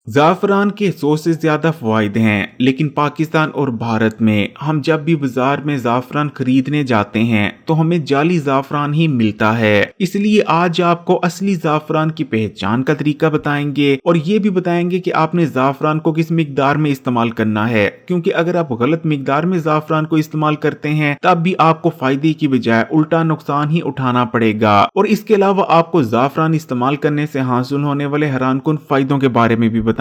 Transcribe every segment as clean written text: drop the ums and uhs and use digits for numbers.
ज़ाफ़रान के 100 से ज़्यादा फ़वाइद हैं, लेकिन पाकिस्तान और भारत में हम जब भी बाज़ार में ज़ाफ़रान खरीदने जाते हैं तो हमें जाली ज़ाफ़रान ही मिलता है। इसलिए आज आपको असली ज़ाफ़रान की पहचान का तरीका बताएंगे और ये भी बताएंगे कि आपने ज़ाफ़रान को किस मिक़दार में इस्तेमाल करना है, क्योंकि अगर आप गलत मिक़दार में ज़ाफ़रान को इस्तेमाल करते हैं तब भी आपको फ़ायदे की बजाय उल्टा नुकसान ही उठाना पड़ेगा। और इसके अलावा आपको ज़ाफ़रान इस्तेमाल करने से हासिल होने वाले हैरानकुन फ़ायदों के बारे में भी बताएंगे।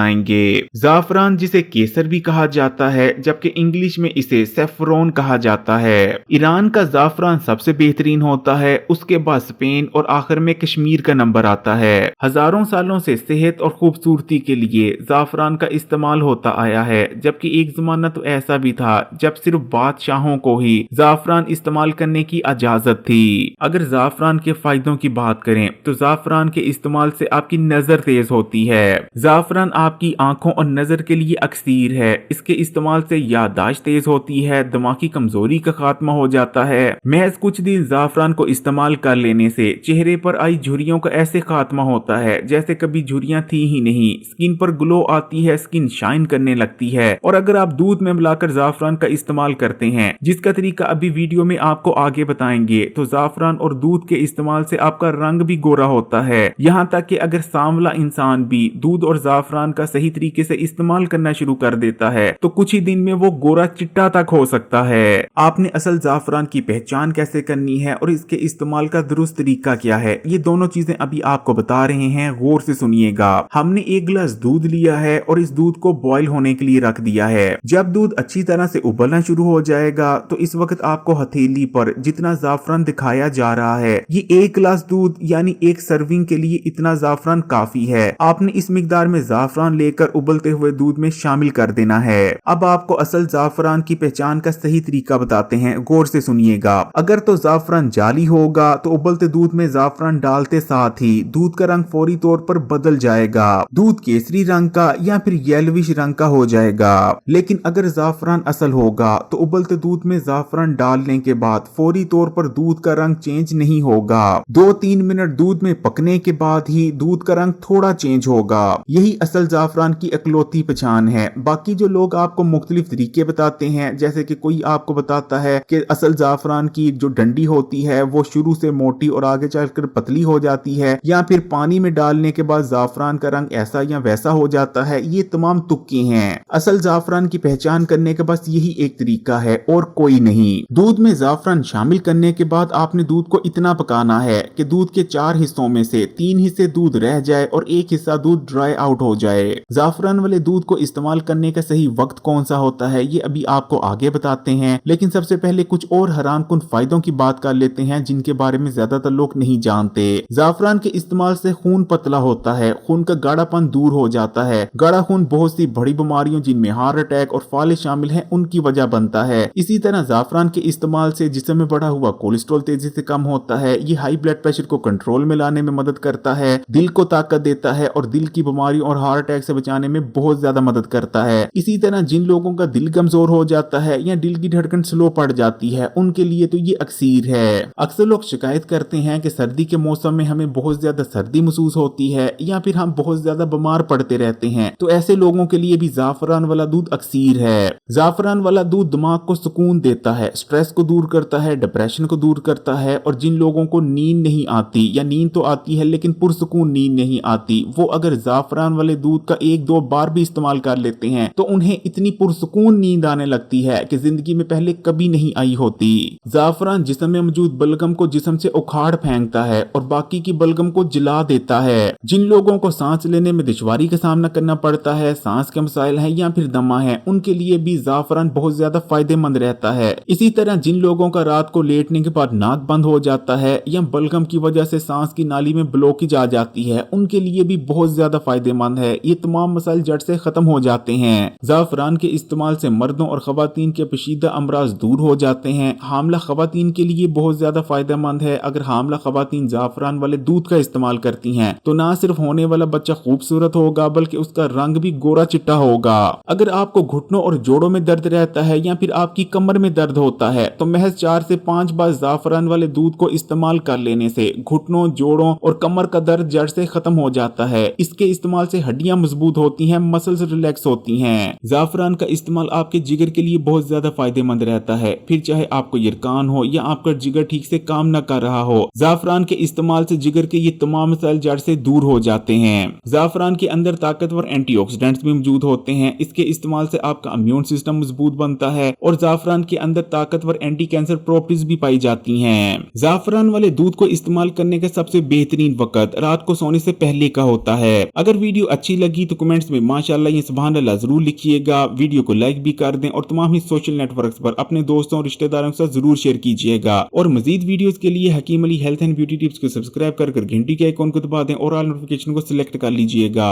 ज़ाफ़रान जिसे केसर भी कहा जाता है, जबकि इंग्लिश में इसे सैफरॉन कहा जाता है। ईरान का ज़ाफ़रान सबसे बेहतरीन होता है, उसके बाद स्पेन और आखिर में कश्मीर का नंबर आता है। हजारों सालों से सेहत और खूबसूरती के लिए ज़ाफ़रान का इस्तेमाल होता आया है, जबकि एक ज़माना तो ऐसा भी था जब सिर्फ बादशाहों को ही ज़ाफ़रान इस्तेमाल करने की इजाज़त थी। अगर ज़ाफ़रान के फायदों की बात करें तो ज़ाफ़रान के इस्तेमाल से आपकी नजर तेज होती है। ज़ाफ़रान आपकी आंखों और नजर के लिए अक्सीर है। इसके इस्तेमाल से याददाश्त तेज होती है, दिमागी कमजोरी का खात्मा हो जाता है। महज कुछ दिन ज़ाफ़रान को इस्तेमाल कर लेने से चेहरे पर आई झुर्रियों का ऐसे खात्मा होता है जैसे कभी झुर्रियां थी ही नहीं। स्किन पर ग्लो आती है, स्किन शाइन करने लगती है। और अगर आप दूध में मिलाकर ज़ाफ़रान का इस्तेमाल करते हैं, जिसका तरीका अभी वीडियो में आपको आगे बताएंगे, तो ज़ाफ़रान और दूध के इस्तेमाल से आपका रंग भी गोरा होता है। यहाँ तक कि अगर सांवला इंसान भी दूध और ज़ाफ़रान का सही तरीके से इस्तेमाल करना शुरू कर देता है तो कुछ ही दिन में वो गोरा चिट्टा तक हो सकता है। आपने असल ज़ाफ़रान की पहचान कैसे करनी है और इसके इस्तेमाल का दुरुस्त तरीका क्या है, ये दोनों चीजें अभी आपको बता रहे हैं, गौर से सुनिएगा। हमने एक गिलास दूध लिया है और इस दूध को बॉईल होने के लिए रख दिया है। जब दूध अच्छी तरह से उबलना शुरू हो जाएगा तो इस वक्त आपको हथेली पर जितना ज़ाफ़रान दिखाया जा रहा है, ये एक गिलास दूध यानी एक सर्विंग के लिए इतना ज़ाफ़रान काफी है। आपने इस मिकदार में ज़ाफ़रान लेकर उबलते हुए दूध में शामिल कर देना है। अब आपको असल ज़ाफ़रान की पहचान का सही तरीका बताते हैं, गौर से सुनिएगा। अगर तो ज़ाफ़रान जाली होगा तो उबलते दूध में ज़ाफ़रान डालते साथ ही दूध का रंग फौरी तौर पर बदल जाएगा, दूध केसरी रंग का या फिर येलोविश रंग का हो जाएगा। लेकिन अगर ज़ाफ़रान असल होगा तो उबलते दूध में ज़ाफ़रान डालने के बाद फौरी तौर पर दूध का रंग चेंज नहीं होगा। 2-3 मिनट दूध में पकने के बाद ही दूध का रंग थोड़ा चेंज होगा। यही असल ज़ाफ़रान की इकलौती पहचान है। बाकी जो लोग आपको मुख्तलिफ तरीके बताते हैं, जैसे कि कोई आपको बताता है कि असल ज़ाफ़रान की जो डंडी होती है वो शुरू से मोटी और आगे चलकर पतली हो जाती है, या फिर पानी में डालने के बाद ज़ाफ़रान का रंग ऐसा या वैसा हो जाता है, ये तमाम तुक्के हैं। असल ज़ाफ़रान की पहचान करने का बस यही एक तरीका है और कोई नहीं। दूध में ज़ाफ़रान शामिल करने के बाद आपने दूध को इतना पकाना है कि दूध के 4 हिस्सों में से 3 हिस्से दूध रह जाए और 1 हिस्सा दूध ड्राई आउट हो जाए। ज़ाफ़रान वाले दूध को इस्तेमाल करने का सही वक्त कौन सा होता है, ये अभी आपको आगे बताते हैं, लेकिन सबसे पहले कुछ और हैरानकुन फायदों की बात कर लेते हैं जिनके बारे में ज्यादातर लोग नहीं जानते। ज़ाफ़रान के इस्तेमाल से खून पतला होता है, खून का गाढ़ापन दूर हो जाता है। गाढ़ा खून बहुत सी बड़ी बीमारियों जिनमें हार्ट अटैक और फालिज शामिल हैं, उनकी वजह बनता है। इसी तरह ज़ाफ़रान के इस्तेमाल से जिस्म में बढ़ा हुआ कोलेस्ट्रॉल तेजी से कम होता है। ये हाई ब्लड प्रेशर को कंट्रोल में लाने में मदद करता है, दिल को ताकत देता है और दिल की बीमारियों और हार्ट अटैक से बचाने में बहुत ज्यादा मदद करता है। इसी तरह जिन लोगों का दिल कमजोर हो जाता है या दिल की धड़कन स्लो पड़ जाती है, उनके लिए तो ये अक्सीर है। अक्सर लोग शिकायत करते हैं कि सर्दी के मौसम में हमें बहुत ज्यादा सर्दी महसूस होती है या फिर हम बहुत ज्यादा बीमार पड़ते रहते हैं, तो ऐसे लोगों के लिए भी ज़ाफ़रान वाला दूध अक्सीर है। ज़ाफ़रान वाला दूध दिमाग को सुकून देता है, स्ट्रेस को दूर करता है, डिप्रेशन को दूर करता है। और जिन लोगों को नींद नहीं आती या नींद तो आती है लेकिन पुरसुकून नींद नहीं आती, वो अगर ज़ाफ़रान वाले दूध का 1-2 बार भी इस्तेमाल कर लेते हैं तो उन्हें इतनी पुरसुकून नींद आने लगती है कि जिंदगी में पहले कभी नहीं आई होती। ज़ाफ़रान जिस्म में मौजूद बलगम को जिस्म से उखाड़ फेंकता है और बाकी की बलगम को जला देता है। जिन लोगों को सांस लेने में दुश्वारी का सामना करना पड़ता है, सांस के मसाइल हैं या फिर दमा है, उनके लिए भी ज़ाफ़रान बहुत ज्यादा फायदेमंद रहता है। इसी तरह जिन लोगों का रात को लेटने के बाद नाक बंद हो जाता है या बलगम की वजह से सांस की नाली में ब्लॉकेज आ जाती है, उनके लिए भी बहुत ज्यादा फायदेमंद है। ये तमाम मसाइल जड़ से खत्म हो जाते हैं। ज़ाफ़रान के इस्तेमाल से मर्दों और खवातीन के पेचीदा अमराज दूर हो जाते हैं। हामला खवातीन के लिए बहुत ज्यादा फायदेमंद है। अगर हामला खवातीन ज़ाफ़रान वाले दूध का इस्तेमाल करती हैं तो ना सिर्फ होने वाला बच्चा खूबसूरत होगा बल्कि उसका रंग भी गोरा चिट्टा होगा। अगर आपको घुटनों और जोड़ों में दर्द रहता है या फिर आपकी कमर में दर्द होता है तो महज 4 से 5 बार ज़ाफ़रान वाले दूध को इस्तेमाल कर लेने से घुटनों, जोड़ों और कमर का दर्द जड़ से खत्म हो जाता है। इसके इस्तेमाल से हड्डियां मजबूत होती हैं, मसल्स रिलैक्स होती हैं। जाफरान का इस्तेमाल आपके जिगर के लिए बहुत ज्यादा फायदेमंद रहता है, फिर चाहे आपको यरकान हो या आपका जिगर ठीक से काम न कर रहा हो। जाफरान के इस्तेमाल से जिगर के ये तमाम मसाइल जड़ से दूर हो जाते हैं। जाफरान के अंदर ताकतवर एंटीऑक्सीडेंट्स भी मौजूद होते हैं। इसके इस्तेमाल से आपका इम्यून सिस्टम मजबूत बनता है और जाफरान के अंदर ताकतवर एंटी कैंसर प्रॉपर्टीज भी पाई जाती हैं। जाफरान वाले दूध को इस्तेमाल करने का सबसे बेहतरीन वक्त रात को सोने से पहले का होता है। अगर वीडियो अच्छी लगी तो कमेंट्स में माशाअल्लाह या सुभान अल्लाह जरूर लिखिएगा। वीडियो को लाइक भी कर दें और तमाम ही सोशल नेटवर्क्स पर अपने दोस्तों और रिश्तेदारों के साथ जरूर शेयर कीजिएगा। और मजीद वीडियोस के लिए Hakeem Ali health and beauty tips को सब्सक्राइब कर घंटी के आइकॉन को दबा दें और ऑल नोटिफिकेशन को सिलेक्ट कर लीजिएगा।